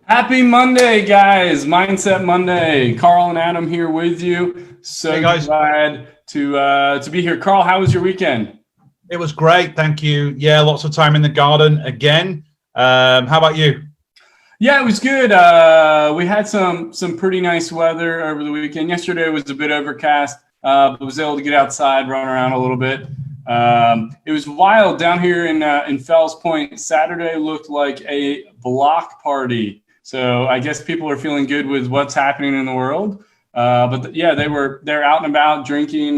Happy Monday, guys! Mindset Monday. Carl and Adam here with you. So Hey guys, glad to be here. Carl, how was your weekend? it was great, thank you. Yeah, lots of time in the garden again. How about you? Yeah, it was good. We had some pretty nice weather over the weekend. Yesterday was a bit overcast, but was able to get outside, run around a little bit. It was wild down here in Fells Point. Saturday looked like a block party. So I guess people are feeling good with what's happening in the world. Yeah, they're out and about drinking.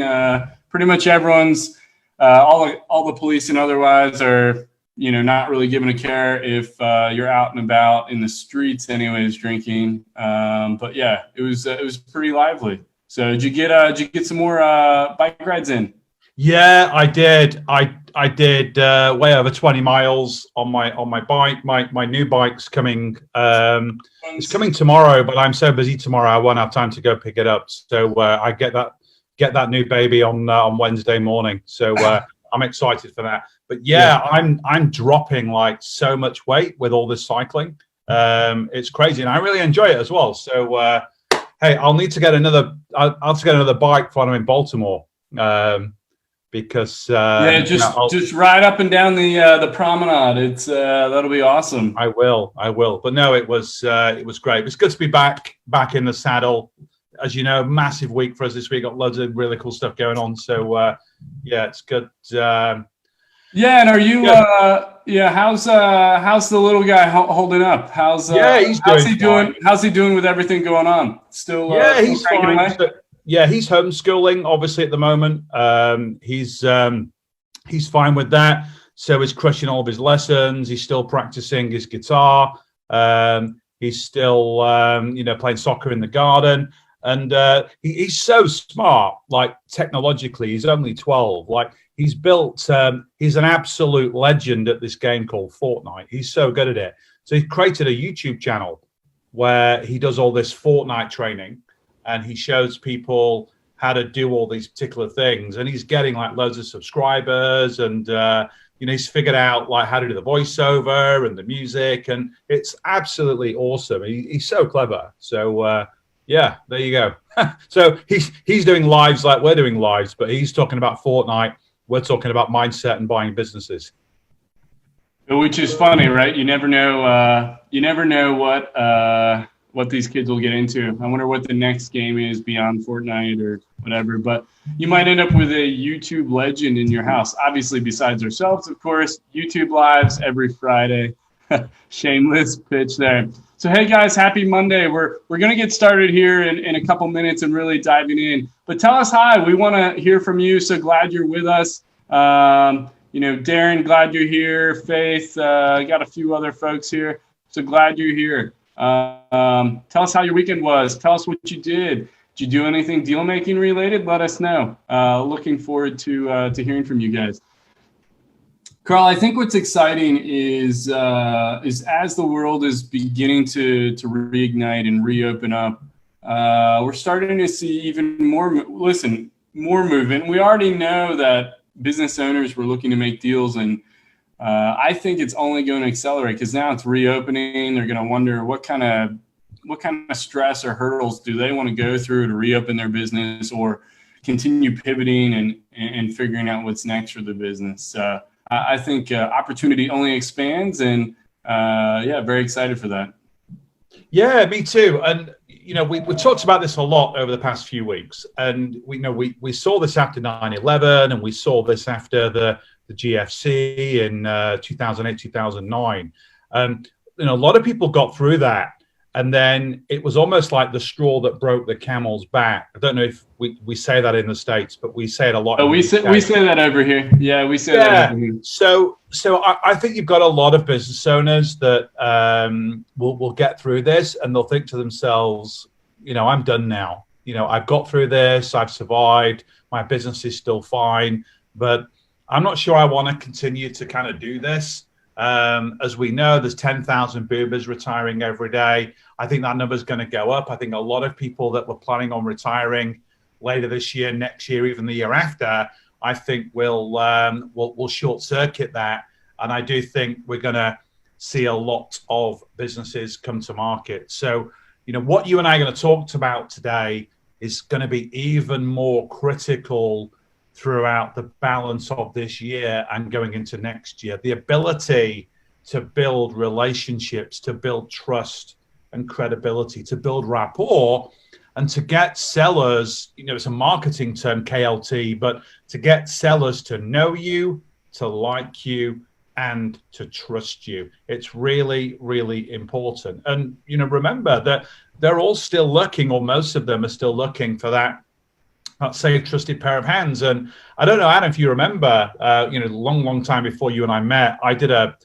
Pretty much everyone's all the police and otherwise are not really giving a care if you're out and about in the streets, anyways, drinking. But yeah, it was pretty lively. So did you get some more bike rides in? Yeah, I did. I did way over 20 miles on my bike. My new bike's coming. It's coming tomorrow, but I'm so busy tomorrow I won't have time to go pick it up. So I get that new baby on Wednesday morning. So I'm excited for that. But yeah, I'm dropping like so much weight with all this cycling. It's crazy, and I really enjoy it as well. So hey, I'll need to get another. I'll have to get another bike when I'm in Baltimore. Because just ride up and down the promenade. It's that'll be awesome. I will. But no, it was great. It was good to be back in the saddle. As you know, massive week for us this week. Got loads of really cool stuff going on. So yeah, it's good. And are you? How's the little guy holding up? How's he doing? How's he doing with everything going on? Still, he's fine. Yeah, he's homeschooling obviously at the moment. He's fine with that. So he's crushing all of his lessons. He's still practicing his guitar. He's still playing soccer in the garden. And he's so smart, like technologically. He's only 12. Like he's built. He's an absolute legend at this game called Fortnite. He's so good at it. So he created a YouTube channel where he does all this Fortnite training. And he shows people how to do all these particular things, and he's getting like loads of subscribers, and he's figured out like how to do the voiceover and the music, and it's absolutely awesome. He's so clever. So yeah, there you go. So he's doing lives like we're doing lives, but he's talking about Fortnite. We're talking about mindset and buying businesses. Which is funny, right? You never know. You never know what these kids will get into. I wonder what the next game is beyond Fortnite or whatever, but you might end up with a YouTube legend in your house. Obviously, besides ourselves, of course, YouTube lives every Friday. Shameless pitch there. So, hey guys, happy Monday. We're going to get started here in a couple minutes and really diving in, but tell us hi. We want to hear from you. So glad you're with us. Darren, glad you're here. Faith, got a few other folks here. So glad you're here. Tell us how your weekend was. Tell us what you did. Did you do anything deal making related? Let us know. Looking forward to hearing from you guys. Carl, I think what's exciting is as the world is beginning to reignite and reopen up, we're starting to see even more movement. We already know that business owners were looking to make deals, and I think it's only going to accelerate because now it's reopening. They're going to wonder what kind of stress or hurdles do they want to go through to reopen their business or continue pivoting and figuring out what's next for the business. I think opportunity only expands, and very excited for that. Yeah, me too. And we talked about this a lot over the past few weeks, and we saw this after 9/11, and we saw this after the GFC in 2008, 2009. A lot of people got through that, and then it was almost like the straw that broke the camel's back. I don't know if we say that in the States, but we say it a lot. Oh, we say that over here. Yeah, we say that over here. So I think you've got a lot of business owners that will get through this, and they'll think to themselves, I'm done now. I've got through this. I've survived. My business is still fine, but I'm not sure I want to continue to kind of do this. As we know, there's 10,000 boomers retiring every day. I think that number is going to go up. I think a lot of people that were planning on retiring later this year, next year, even the year after, I think will short circuit that. And I do think we're going to see a lot of businesses come to market. So, what you and I are going to talk about today is going to be even more critical throughout the balance of this year and going into next year. The ability to build relationships, to build trust and credibility, to build rapport, and to get sellers, it's a marketing term, KLT, but to get sellers to know you, to like you, and to trust you. It's really, really important. And, remember that they're all still looking, or most of them are still looking for that safe, trusted pair of hands. And I don't know, Adam, if you remember, long time before you and I met, I did a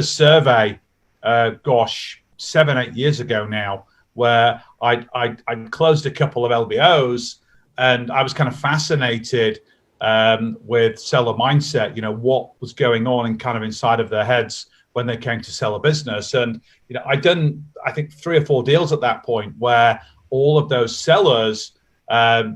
survey, 7-8 years ago now, where I closed a couple of LBOs, and I was kind of fascinated with seller mindset, what was going on and kind of inside of their heads when they came to sell a business. And, I'd done, I think, 3 or 4 deals at that point where all of those sellers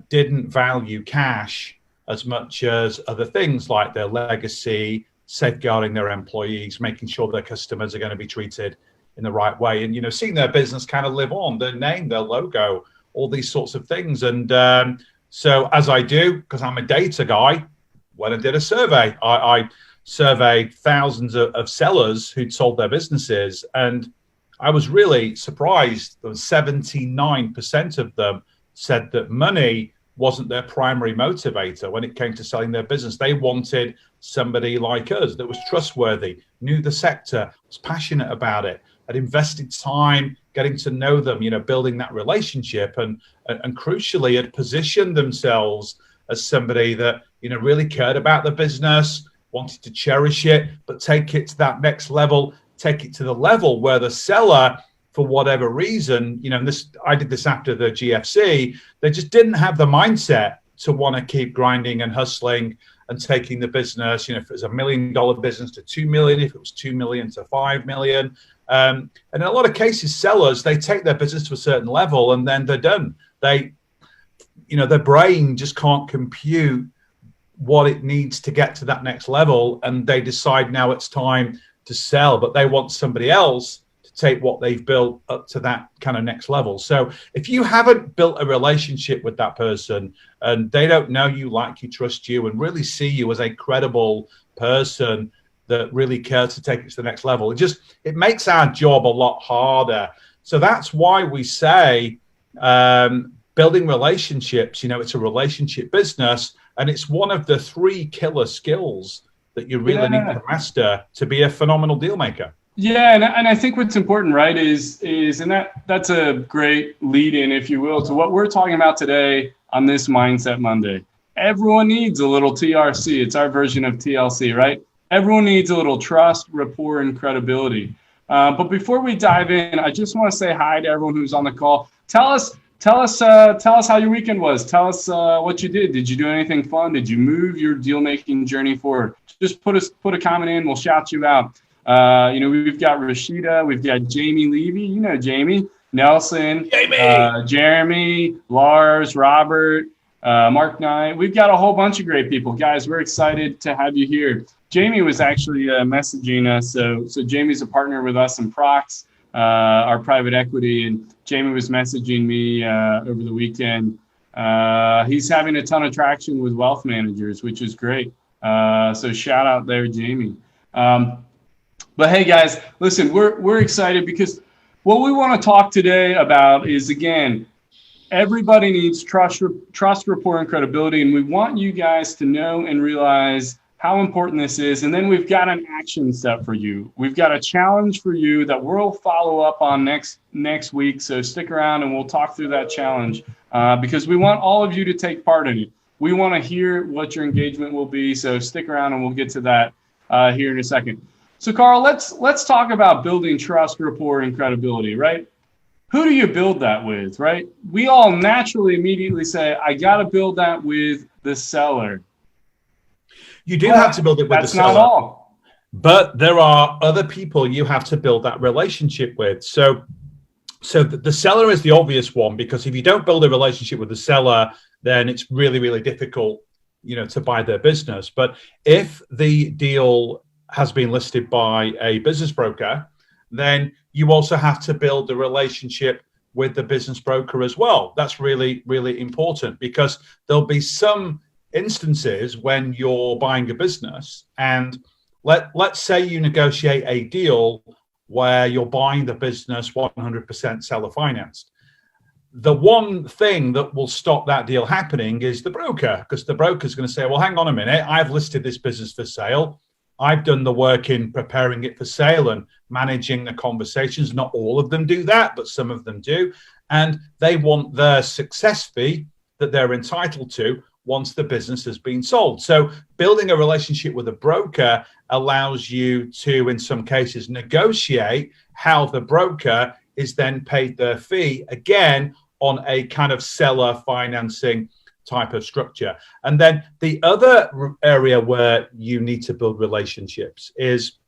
didn't value cash as much as other things like their legacy, safeguarding their employees, making sure their customers are going to be treated in the right way, and seeing their business kind of live on, their name, their logo, all these sorts of things. And so as I do, because I'm a data guy, when I did a survey, I surveyed thousands of sellers who'd sold their businesses, and I was really surprised that 79% of them said that money wasn't their primary motivator when it came to selling their business. They wanted somebody like us that was trustworthy, knew the sector, was passionate about it, had invested time getting to know them, building that relationship, and crucially had positioned themselves as somebody that, really cared about the business, wanted to cherish it, but take it to that next level, take it to the level where the seller, for whatever reason, and I did this after the GFC, they just didn't have the mindset to want to keep grinding and hustling and taking the business, if it was $1 million business to 2 million, if it was 2 million to 5 million. And in a lot of cases, sellers, they take their business to a certain level and then they're done. Their brain just can't compute what it needs to get to that next level. And they decide now it's time to sell, but they want somebody else to take what they've built up to that kind of next level. So if you haven't built a relationship with that person and they don't know you, like you, trust you, and really see you as a credible person that really cares to take it to the next level, it makes our job a lot harder. So that's why we say building relationships, it's a relationship business, and it's one of the 3 killer skills that you really need to master to be a phenomenal deal maker. Yeah, and I think what's important, right, is and that's a great lead-in, if you will, to what we're talking about today on this Mindset Monday. Everyone needs a little TRC. It's our version of TLC, right? Everyone needs a little trust, rapport, and credibility. But before we dive in, I just want to say hi to everyone who's on the call. Tell us how your weekend was. Tell us what you did. Did you do anything fun? Did you move your deal-making journey forward? Just put a comment in. We'll shout you out. We've got Rashida, we've got Jamie Levy, Jamie, Nelson, Jeremy, Lars, Robert, Mark Knight. We've got a whole bunch of great people. Guys, we're excited to have you here. Jamie was actually messaging us. So Jamie's a partner with us in Prox, our private equity, and Jamie was messaging me over the weekend. He's having a ton of traction with wealth managers, which is great. So shout out there, Jamie. But hey, guys, listen, we're excited because what we want to talk today about is, again, everybody needs trust, rapport, and credibility. And we want you guys to know and realize how important this is. And then we've got an action step for you. We've got a challenge for you that we'll follow up on next week. So stick around and we'll talk through that challenge because we want all of you to take part in it. We want to hear what your engagement will be. So stick around and we'll get to that here in a second. So Carl, let's talk about building trust, rapport, and credibility, right? Who do you build that with, right? We all naturally immediately say, I got to build that with the seller. You do have to build it with the seller. That's not all. But there are other people you have to build that relationship with. So the seller is the obvious one, because if you don't build a relationship with the seller, then it's really, really difficult, to buy their business. But if the deal has been listed by a business broker, then you also have to build the relationship with the business broker as well. That's really, really important, because there'll be some instances when you're buying a business, and let's say you negotiate a deal where you're buying the business 100% seller financed. The one thing that will stop that deal happening is the broker, because the broker is going to say, well, hang on a minute, I've listed this business for sale. I've done the work in preparing it for sale and managing the conversations. Not all of them do that, but some of them do. And they want their success fee that they're entitled to once the business has been sold. So building a relationship with a broker allows you to, in some cases, negotiate how the broker is then paid their fee, again, on a kind of seller financing type of structure. And then the other area where you need to build relationships is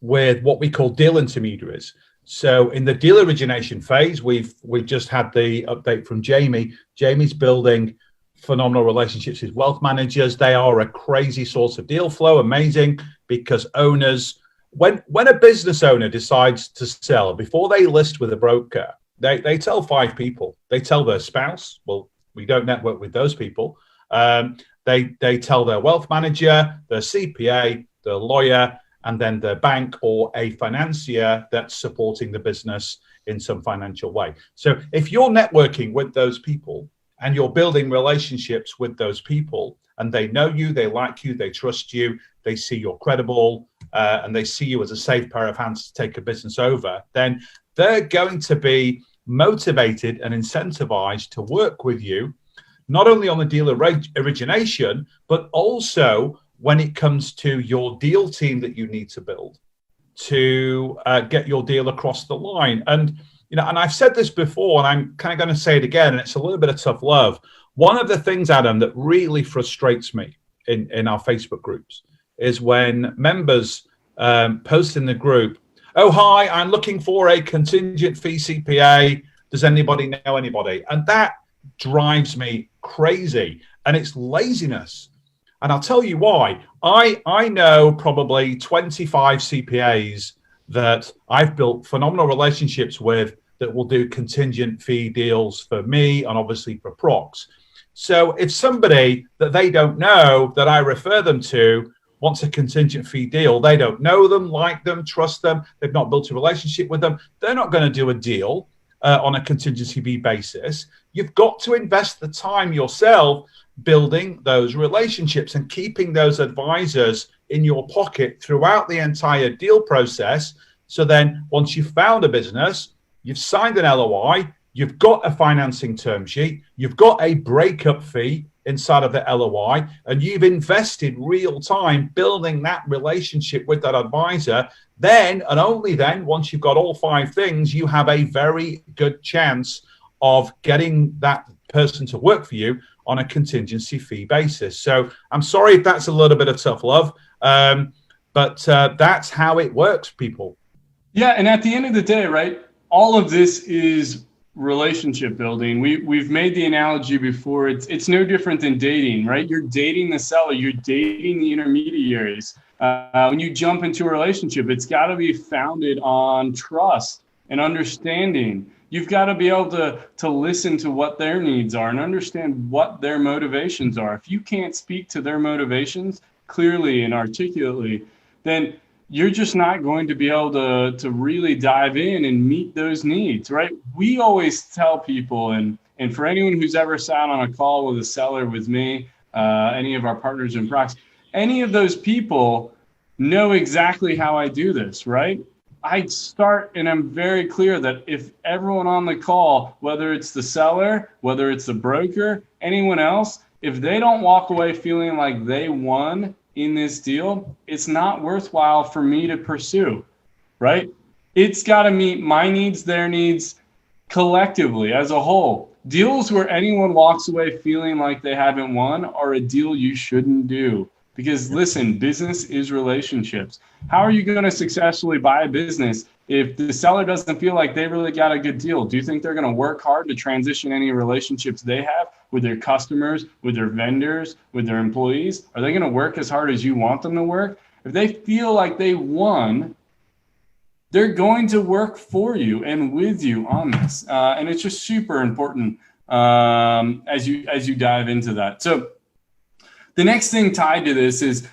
with what we call deal intermediaries. So in the deal origination phase, we've just had the update from Jamie. Jamie's building phenomenal relationships with wealth managers. They are a crazy source of deal flow, amazing, because owners, when a business owner decides to sell, before they list with a broker, they tell 5 people. They tell their spouse, well, we don't network with those people. They tell their wealth manager, their CPA, their lawyer, and then their bank or a financier that's supporting the business in some financial way. So if you're networking with those people and you're building relationships with those people, and they know you, they like you, they trust you, they see you're credible, and they see you as a safe pair of hands to take a business over, then they're going to be motivated and incentivized to work with you, not only on the deal origination, but also when it comes to your deal team that you need to build to get your deal across the line. And and I've said this before, and I'm kind of going to say it again, and it's a little bit of tough love. One of the things, Adam, that really frustrates me in our Facebook groups is when members post in the group, oh, hi, I'm looking for a contingent fee CPA. Does anybody know anybody? And that drives me crazy. And it's laziness. And I'll tell you why. I know probably 25 CPAs that I've built phenomenal relationships with that will do contingent fee deals for me and obviously for procs. So if somebody that they don't know that I refer them to wants a contingent fee deal, they don't know them, like them, trust them, they've not built a relationship with them, they're not going to do a deal on a contingency fee basis. You've got to invest the time yourself building those relationships and keeping those advisors in your pocket throughout the entire deal process. So then once you've found a business, you've signed an LOI, you've got a financing term sheet, you've got a breakup fee inside of the LOI, and you've invested real time building that relationship with that advisor, then and only then, once you've got all 5 things, you have a very good chance of getting that person to work for you on a contingency fee basis. So I'm sorry if that's a little bit of tough love, but that's how it works, people. Yeah, and at the end of the day, right, all of this is relationship building. We've made the analogy before. It's no different than dating, right? You're dating the seller, you're dating the intermediaries. When you jump into a relationship, it's got to be founded on trust and understanding. You've got to be able to listen to what their needs are and understand what their motivations are. If you can't speak to their motivations clearly and articulately, then you're just not going to be able to really dive in and meet those needs, right? We always tell people, and for anyone who's ever sat on a call with a seller with me, any of our partners in Prox, any of those people know exactly how I do this, right? I start and I'm very clear that if everyone on the call, whether it's the seller, whether it's the broker, anyone else, if they don't walk away feeling like they won in this deal, it's not worthwhile for me to pursue, right? It's got to meet my needs, their needs, collectively as a whole. Deals where anyone walks away feeling like they haven't won are a deal you shouldn't do. Because listen, business is relationships. How are you going to successfully buy a business if the seller doesn't feel like they really got a good deal? Do you think they're going to work hard to transition any relationships they have with their customers, with their vendors, with their employees? Are they going to work as hard as you want them to work? If they feel like they won, they're going to work for you and with you on this. And it's just super important as you dive into that. So the next thing tied to this is,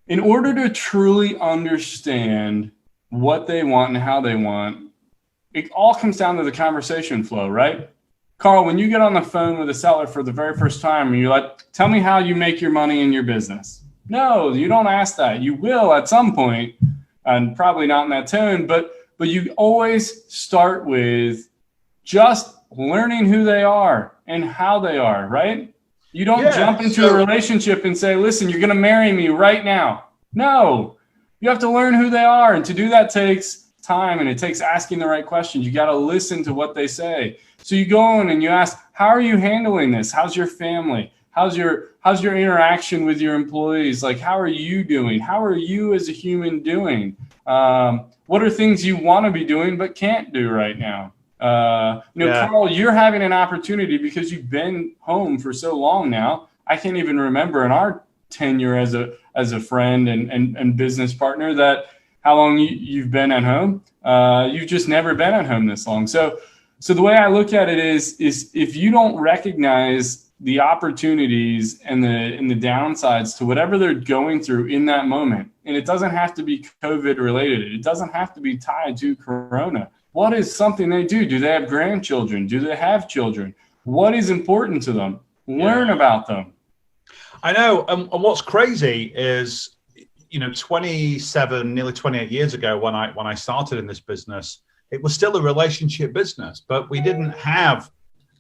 in order to truly understand what they want and how they want, it all comes down to the conversation flow, right? Carl, when you get on the phone with a seller for the very first time and you're like, tell me how you make your money in your business. No, you don't ask that. You will at some point, and probably not in that tone, but you always start with just learning who they are and how they are, right? You don't jump into a relationship and say, listen, you're going to marry me right now. No, you have to learn who they are. And to do that takes time, and it takes asking the right questions. You got to listen to what they say. So you go in and you ask, how are you handling this? How's your family? How's your interaction with your employees? Like, how are you doing? How are you as a human doing? What are things you want to be doing but can't do right now? Carl, you're having an opportunity because you've been home for so long now. I can't even remember in our tenure as a friend and business partner that how long you've been at home. You've just never been at home this long. So the way I look at it is if you don't recognize the opportunities and the downsides to whatever they're going through in that moment, and it doesn't have to be COVID related. It doesn't have to be tied to Corona. What is something they do? Do they have grandchildren? Do they have children? What is important to them? Learn about them. I know. And what's crazy is, 27, nearly 28 years ago when I started in this business, it was still a relationship business, but we didn't have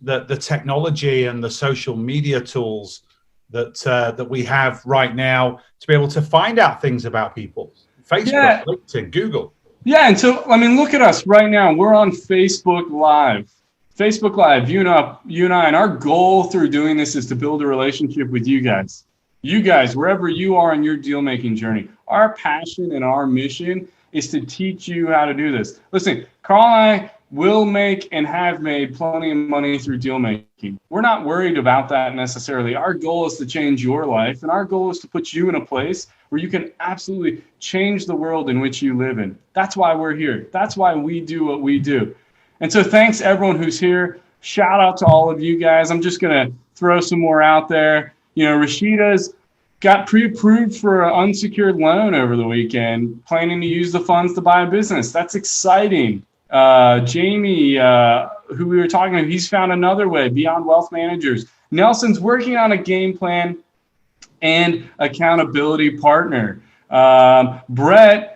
the technology and the social media tools that we have right now to be able to find out things about people. Facebook, LinkedIn, Google. Yeah, and so, look at us right now. We're on Facebook Live. Facebook Live, you and I, and our goal through doing this is to build a relationship with you guys. You guys, wherever you are in your deal-making journey. Our passion and our mission is to teach you how to do this. Listen, Carl and I will make and have made plenty of money through deal making. We're not worried about that necessarily. Our goal is to change your life, and our goal is to put you in a place where you can absolutely change the world in which you live in. That's why we're here. That's why we do what we do. And so thanks everyone who's here. Shout out to all of you guys. I'm just going to throw some more out there. Rashida's got pre-approved for an unsecured loan over the weekend, planning to use the funds to buy a business. That's exciting. Jamie, who we were talking to, he's found another way, Beyond Wealth Managers. Nelson's working on a game plan and accountability partner. Brett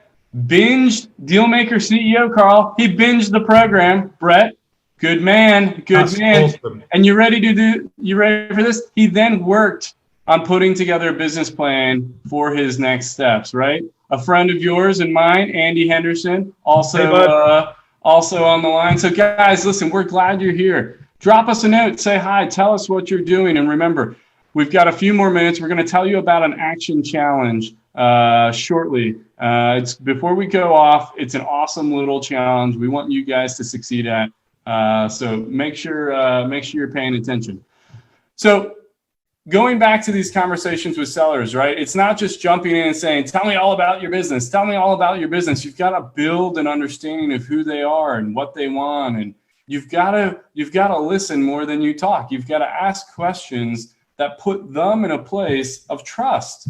binged Dealmaker CEO, Carl. He binged the program. Brett, good man. Awesome. And you ready for this? He then worked on putting together a business plan for his next steps, right? A friend of yours and mine, Andy Henderson, also on the line. So guys, listen, we're glad you're here. Drop us a note, say hi, tell us what you're doing. And remember, we've got a few more minutes. We're going to tell you about an action challenge shortly. It's before we go off. It's an awesome little challenge we want you guys to succeed at. So make sure you're paying attention. So going back to these conversations with sellers, right? It's not just jumping in and saying, tell me all about your business. Tell me all about your business. You've got to build an understanding of who they are and what they want. And you've got to listen more than you talk. You've got to ask questions that put them in a place of trust,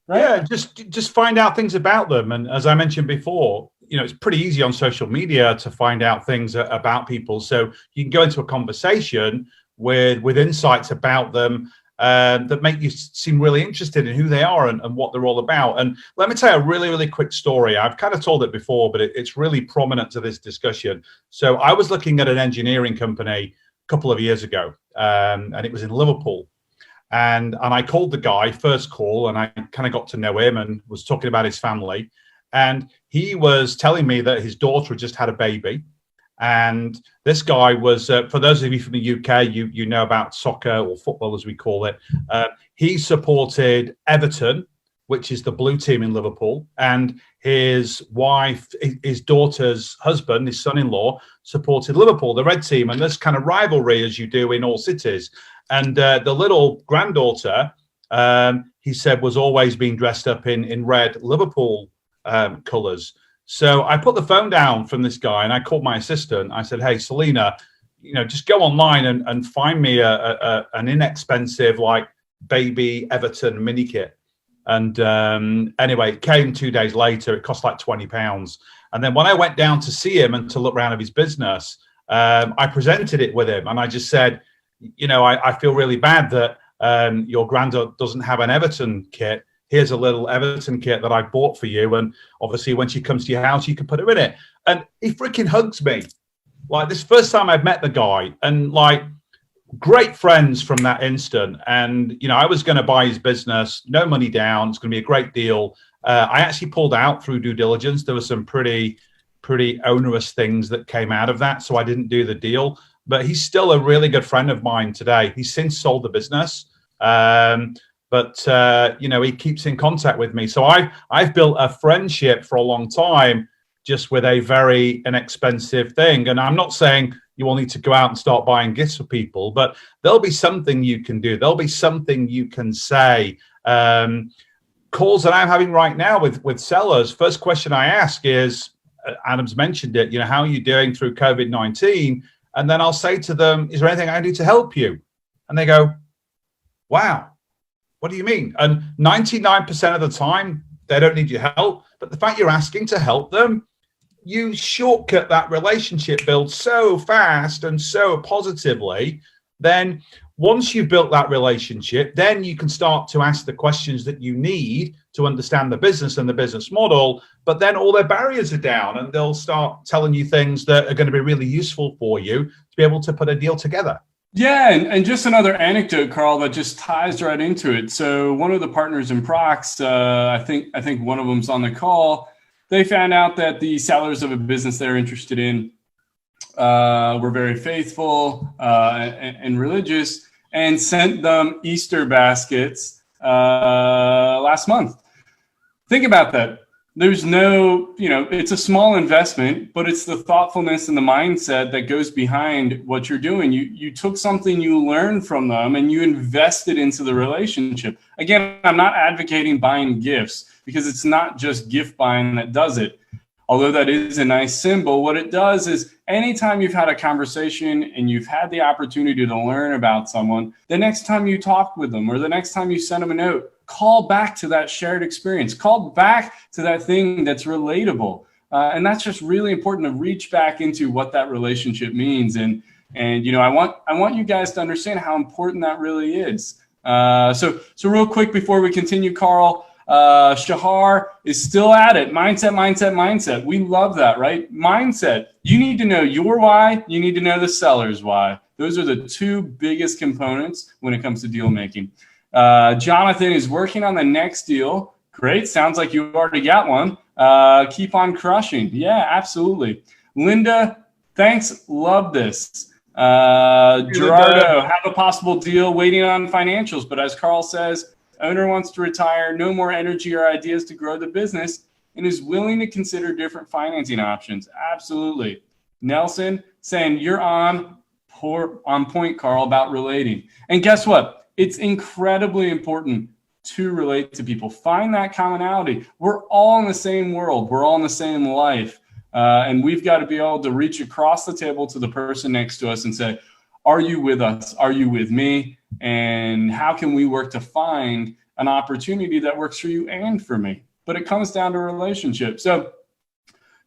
right? Yeah, just find out things about them. And as I mentioned before, it's pretty easy on social media to find out things about people. So you can go into a conversation with insights about them that make you seem really interested in who they are and what they're all about. And let me tell you a really, really quick story. I've kind of told it before, but it's really prominent to this discussion. So I was looking at an engineering company a couple of years ago, and it was in Liverpool. And I called the guy, first call, and I kind of got to know him and was talking about his family. And he was telling me that his daughter had just had a baby. And this guy was, for those of you from the UK, you know about soccer or football as we call it. He supported Everton, which is the blue team in Liverpool, and his wife, his daughter's husband, his son-in-law, supported Liverpool, the red team, and this kind of rivalry as you do in all cities. And the little granddaughter, he said, was always being dressed up in red Liverpool colours. So I put the phone down from this guy and I called my assistant. I said, hey, Selena, just go online and find me an inexpensive, like, baby Everton mini kit. And anyway, it came 2 days later. It cost like £20. And then when I went down to see him and to look around at his business, I presented it with him. And I just said, I feel really bad that your granddad doesn't have an Everton kit. Here's a little Everton kit that I bought for you. And obviously when she comes to your house, you can put her in it. And he freaking hugs me. Like, this first time I've met the guy, and like, great friends from that instant. And, I was going to buy his business, no money down. It's going to be a great deal. I actually pulled out through due diligence. There were some pretty onerous things that came out of that. So I didn't do the deal, but he's still a really good friend of mine today. He's since sold the business. But he keeps in contact with me. So I've built a friendship for a long time, just with a very inexpensive thing. And I'm not saying you all need to go out and start buying gifts for people, but there'll be something you can do. There'll be something you can say. Calls that I'm having right now with sellers, first question I ask is, Adam's mentioned it, how are you doing through COVID-19? And then I'll say to them, is there anything I can do to help you? And they go, wow, what do you mean? And 99% of the time, they don't need your help. But the fact you're asking to help them, you shortcut that relationship build so fast and so positively. Then once you've built that relationship, then you can start to ask the questions that you need to understand the business and the business model. But then all their barriers are down and they'll start telling you things that are going to be really useful for you to be able to put a deal together. Yeah, and just another anecdote, Carl, that just ties right into it. So one of the partners in Prox, I think one of them's on the call. They found out that the sellers of a business they're interested in were very faithful and religious, and sent them Easter baskets last month. Think about that. There's no, it's a small investment, but it's the thoughtfulness and the mindset that goes behind what you're doing. You took something you learned from them and you invested into the relationship. Again, I'm not advocating buying gifts, because it's not just gift buying that does it. Although that is a nice symbol, what it does is anytime you've had a conversation and you've had the opportunity to learn about someone, the next time you talk with them or the next time you send them a note, call back to that shared experience, call back to that thing that's relatable. And that's just really important to reach back into what that relationship means. And I want you guys to understand how important that really is. So real quick before we continue, Carl, Shahar is still at it. Mindset. We love that, right? Mindset. You need to know your why. You need to know the seller's why. Those are the two biggest components when it comes to deal making. Jonathan is working on the next deal. Great. Sounds like you already got one. Keep on crushing. Yeah, absolutely. Linda, thanks. Love this. Gerardo, have a possible deal waiting on financials. But as Carl says, owner wants to retire, no more energy or ideas to grow the business, and is willing to consider different financing options. Absolutely. Nelson saying you're on point, Carl, about relating. And guess what? It's incredibly important to relate to people. Find that commonality. We're all in the same world. We're all in the same life. And we've got to be able to reach across the table to the person next to us and say, are you with us? Are you with me? And how can we work to find an opportunity that works for you and for me? But it comes down to a relationship. So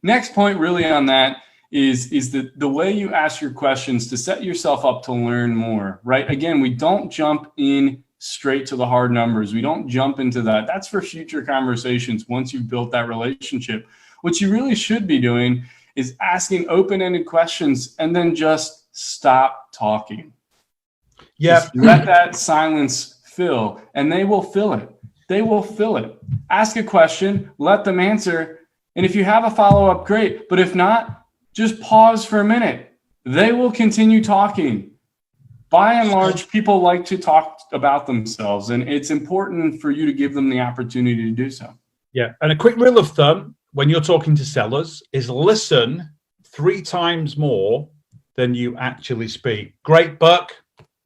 next point really on that is the way you ask your questions to set yourself up to learn more, right? Again, we don't jump in straight to the hard numbers. We don't jump into that. That's for future conversations once you've built that relationship. What you really should be doing is asking open-ended questions and then just stop talking. Yeah. Let that silence fill, and they will fill it. They will fill it. Ask a question, let them answer. And if you have a follow-up, great. But if not, just pause for a minute. They will continue talking. By and large, people like to talk about themselves, and it's important for you to give them the opportunity to do so. Yeah. And a quick rule of thumb when you're talking to sellers is listen 3 times more than you actually speak. Great book.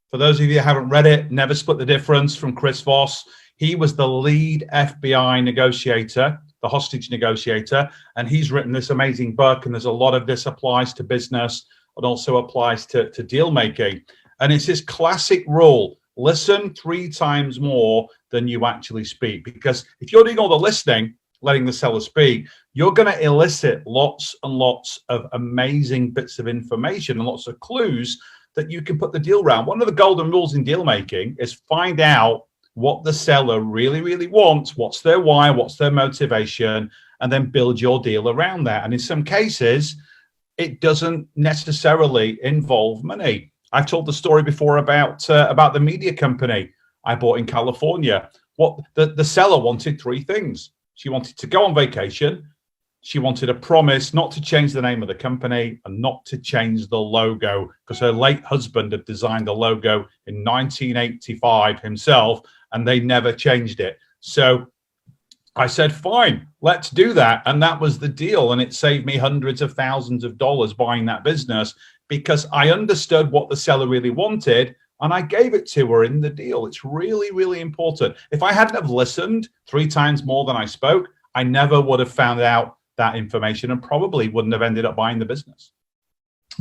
For those of you who haven't read it, Never Split the Difference from Chris Voss. He was the lead FBI negotiator the hostage negotiator, and he's written this amazing book. And there's a lot of this applies to business and also applies to deal making. And it's this classic rule: listen 3 times more than you actually speak. Because if you're doing all the listening, letting the seller speak, you're going to elicit lots and lots of amazing bits of information and lots of clues that you can put the deal around. One of the golden rules in deal making is find out what the seller really, really wants, what's their why, what's their motivation, and then build your deal around that. And in some cases, it doesn't necessarily involve money. I've told the story before about the media company I bought in California. What the seller wanted 3 things. She wanted to go on vacation. She wanted a promise not to change the name of the company and not to change the logo, because her late husband had designed the logo in 1985 himself, and they never changed it. So I said, fine, let's do that. And that was the deal. And it saved me hundreds of thousands of dollars buying that business, because I understood what the seller really wanted and I gave it to her in the deal. It's really, really important. If I hadn't have listened 3 times more than I spoke, I never would have found out that information and probably wouldn't have ended up buying the business.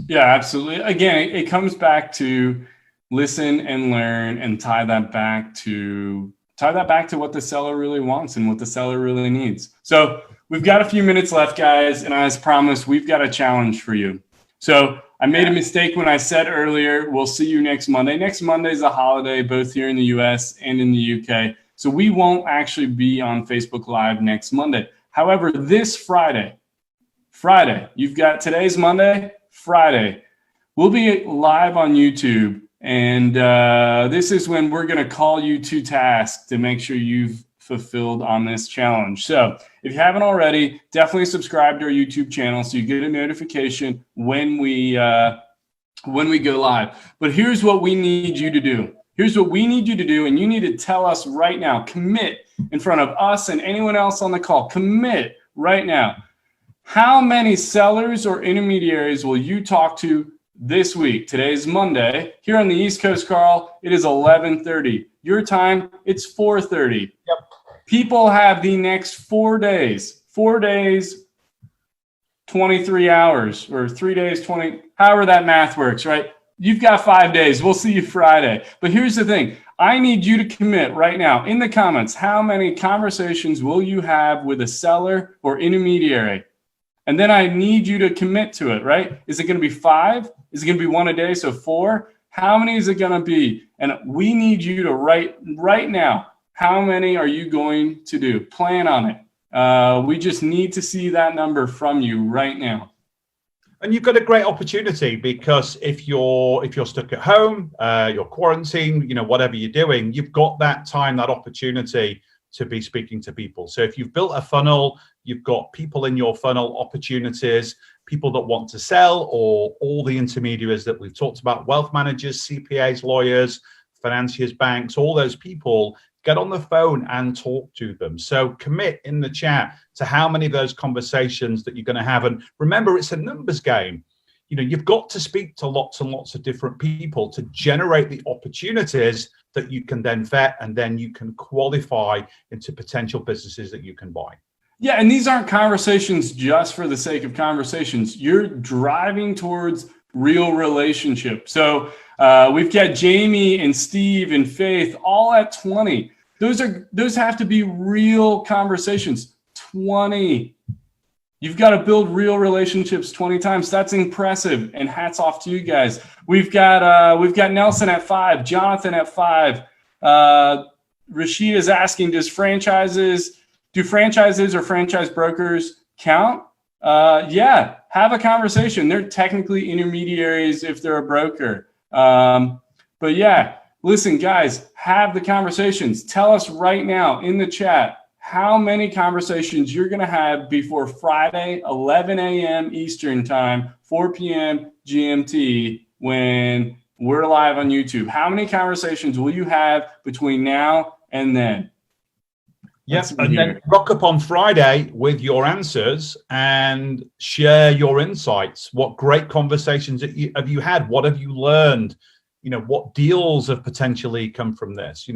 Yeah, absolutely. Again, it comes back to listen and learn and tie that back to what the seller really wants and what the seller really needs. So we've got a few minutes left, guys. And as promised, we've got a challenge for you. So I made a mistake when I said earlier, we'll see you next Monday. Next Monday is a holiday, both here in the US and in the UK. So we won't actually be on Facebook Live next Monday. However, this Friday, you've got today's Monday, Friday, we'll be live on YouTube. And this is when we're going to call you to task to make sure you've fulfilled on this challenge. So if you haven't already, definitely subscribe to our YouTube channel so you get a notification when we go live. But here's what we need you to do. Here's what we need you to do, and you need to tell us right now. Commit in front of us and anyone else on the call. Commit right now. How many sellers or intermediaries will you talk to this week? Today's Monday. Here on the East Coast, Carl, it is 11:30. Your time, it's 4:30. Yep. People have the next 4 days, 23 hours, or 3 days, 20, however that math works, right? You've got 5 days. We'll see you Friday. But here's the thing. I need you to commit right now in the comments. How many conversations will you have with a seller or intermediary? And then I need you to commit to it, right? Is it going to be 5? Is it going to be 1 a day? So 4? How many is it going to be? And we need you to write right now. How many are you going to do? Plan on it. We just need to see that number from you right now. And you've got a great opportunity, because if you're stuck at home, you're quarantined, whatever you're doing, you've got that time, that opportunity to be speaking to people. So if you've built a funnel, you've got people in your funnel, opportunities, people that want to sell, or all the intermediaries that we've talked about, wealth managers, CPAs, lawyers, financiers, banks, all those people. Get on the phone and talk to them. So commit in the chat to how many of those conversations that you're going to have. And remember, it's a numbers game. You've got to speak to lots and lots of different people to generate the opportunities that you can then vet, and then you can qualify into potential businesses that you can buy. Yeah, and these aren't conversations just for the sake of conversations. You're driving towards real relationship. So we've got Jamie and Steve and Faith all at 20. Those have to be real conversations. 20. You've got to build real relationships 20 times. That's impressive, and hats off to you guys. We've got Nelson at 5, Jonathan at 5. Rashid is asking, do franchises or franchise brokers count? Yeah, have a conversation. They're technically intermediaries if they're a broker. But yeah, listen, guys, have the conversations. Tell us right now in the chat how many conversations you're going to have before Friday, 11 a.m. Eastern time, 4 p.m. GMT, when we're live on YouTube. How many conversations will you have between now and then? Yes, and then rock up on Friday with your answers and share your insights. What great conversations have you had? What have you learned? what deals have potentially come from this?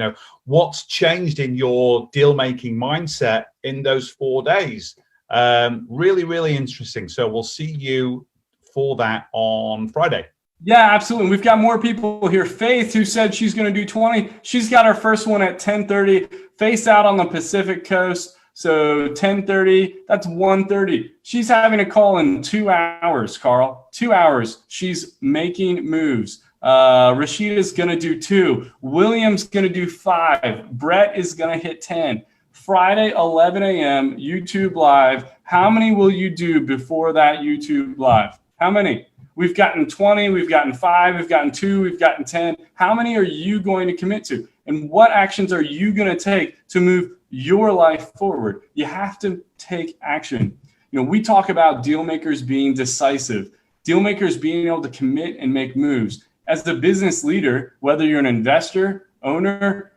What's changed in your deal making mindset in those 4 days? Really, really interesting. So we'll see you for that on Friday. Yeah, absolutely. We've got more people here. Faith, who said she's going to do 20. She's got her first one at 10:30. Face out on the Pacific Coast. So 10:30, that's 1:30. She's having a call in 2 hours, Carl. 2 hours. She's making moves. Rashida's going to do 2. William's going to do 5. Brett is going to hit 10. Friday, 11 a.m., YouTube Live. How many will you do before that YouTube Live? How many? We've gotten 20, we've gotten 5, we've gotten 2, we've gotten 10. How many are you going to commit to? And what actions are you going to take to move your life forward? You have to take action. We talk about deal makers being decisive, deal makers being able to commit and make moves. As the business leader, whether you're an investor, owner,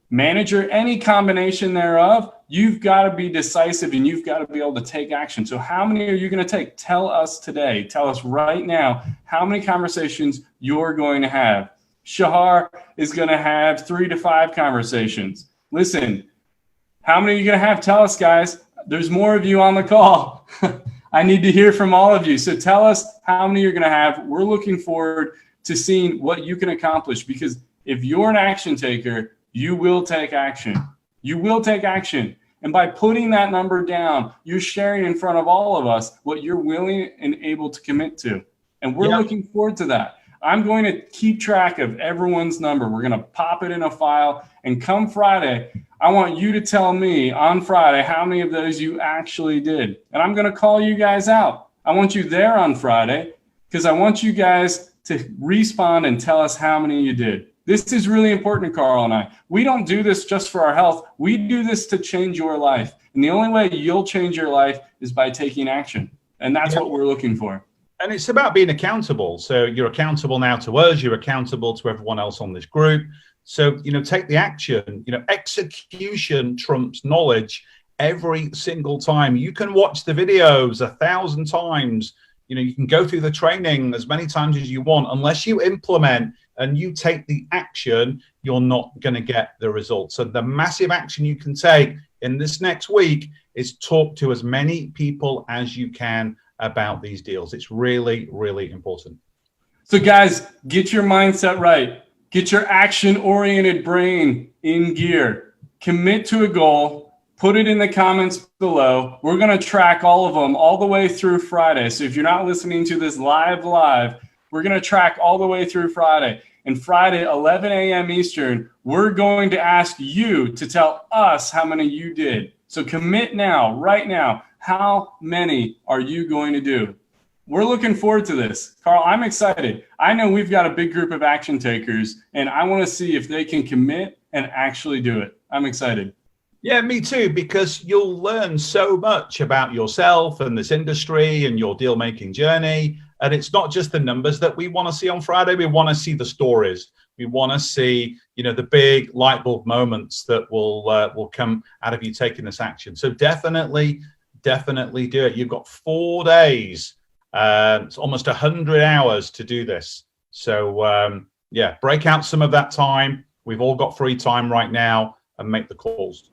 manager, any combination thereof, you've got to be decisive and you've got to be able to take action. So how many are you going to take? Tell us today. Tell us right now how many conversations you're going to have. Shahar is going to have 3 to 5 conversations. Listen, how many are you going to have? Tell us, guys. There's more of you on the call. I need to hear from all of you. So tell us how many you're going to have. We're looking forward to seeing what you can accomplish, because if you're an action taker, you will take action. You will take action. And by putting that number down, you're sharing in front of all of us what you're willing and able to commit to. And we're looking forward to that. I'm going to keep track of everyone's number. We're going to pop it in a file. And come Friday, I want you to tell me on Friday how many of those you actually did. And I'm going to call you guys out. I want you there on Friday because I want you guys to respond and tell us how many you did. This is really important, Carl and I. We don't do this just for our health. We do this to change your life. And the only way you'll change your life is by taking action. And that's what we're looking for. And it's about being accountable. So you're accountable now to us. You're accountable to everyone else on this group. So, take the action. Execution trumps knowledge every single time. You can watch the videos 1,000 times. You can go through the training as many times as you want. Unless you implement and you take the action, you're not going to get the results. So the massive action you can take in this next week is talk to as many people as you can about these deals. It's really, really important. So guys, get your mindset right. Get your action-oriented brain in gear. Commit to a goal. Put it in the comments below. We're going to track all of them all the way through Friday. So if you're not listening to this live, we're going to track all the way through Friday. And Friday, 11 a.m. Eastern, we're going to ask you to tell us how many you did. So commit now, right now. How many are you going to do? We're looking forward to this. Carl, I'm excited. I know we've got a big group of action takers, and I want to see if they can commit and actually do it. I'm excited. Yeah, me too, because you'll learn so much about yourself and this industry and your deal-making journey. And it's not just the numbers that we want to see on Friday. We want to see the stories. We want to see, the big light bulb moments that will come out of you taking this action. So definitely do it. You've got 4 days. It's almost 100 hours to do this. So, break out some of that time. We've all got free time right now, and make the calls.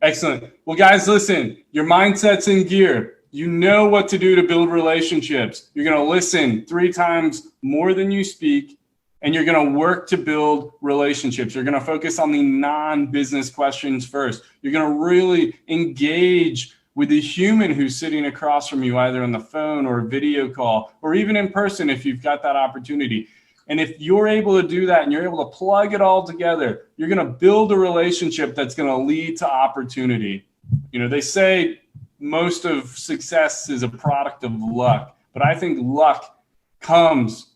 Excellent. Well, guys, listen, your mindset's in gear. You know what to do to build relationships. You're going to listen 3 times more than you speak, and you're going to work to build relationships. You're going to focus on the non-business questions first. You're going to really engage with the human who's sitting across from you, either on the phone or a video call, or even in person if you've got that opportunity. And if you're able to do that and you're able to plug it all together, you're going to build a relationship that's going to lead to opportunity. They say most of success is a product of luck, but I think luck comes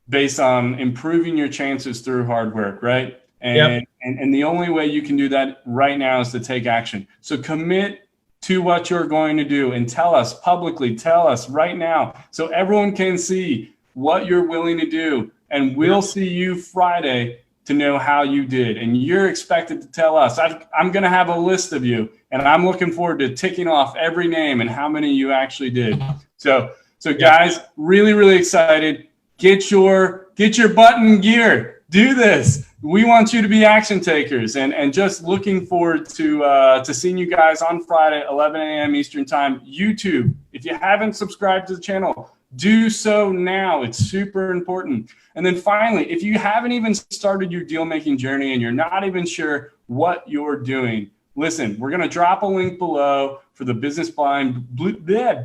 based on improving your chances through hard work, right? And the only way you can do that right now is to take action. So commit to what you're going to do and tell us publicly, tell us right now so everyone can see what you're willing to do. And we'll see you Friday to know how you did. And you're expected to tell us. I'm going to have a list of you, and I'm looking forward to ticking off every name and how many you actually did. So guys, really, really excited. Get your Get your butt in gear. Do this. We want you to be action takers, and just looking forward to seeing you guys on Friday, 11 a.m. Eastern Time. YouTube, if you haven't subscribed to the channel, do so now. It's super important. And then finally, if you haven't even started your deal making journey and you're not even sure what you're doing, listen, we're going to drop a link below for the business buying blueprint.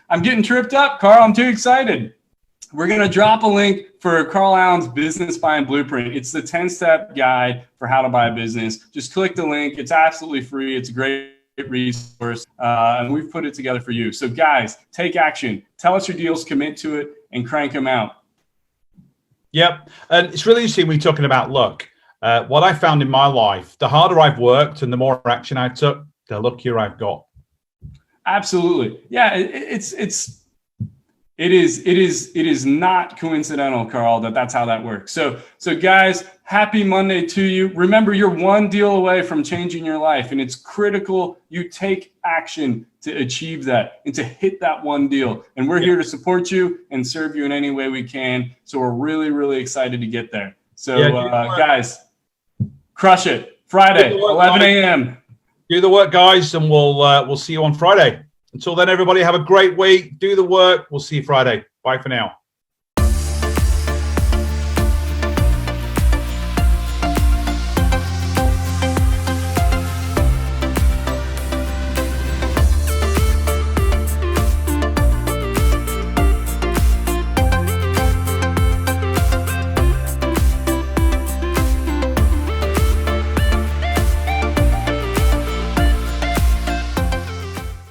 I'm getting tripped up, Carl. I'm too excited. We're going to drop a link for Carl Allen's business buying blueprint. It's the 10-step guide for how to buy a business. Just click the link. It's absolutely free. It's a great resource, and we've put it together for you. So guys, take action. Tell us your deals, commit to it, and crank them out. Yep. And it's really interesting when you're talking about luck. What I found in my life, the harder I've worked and the more action I took, the luckier I've got. Absolutely. Yeah, it is not coincidental, Carl, that's how that works. So guys, happy Monday to you. Remember, you're one deal away from changing your life, and it's critical you take action to achieve that and to hit that one deal. And we're here to support you and serve you in any way we can. So we're really, really excited to get there. So guys, crush it. Friday, 11 a.m. Do the work, guys, and we'll see you on Friday. Until then, everybody, have a great week. Do the work. We'll see you Friday. Bye for now.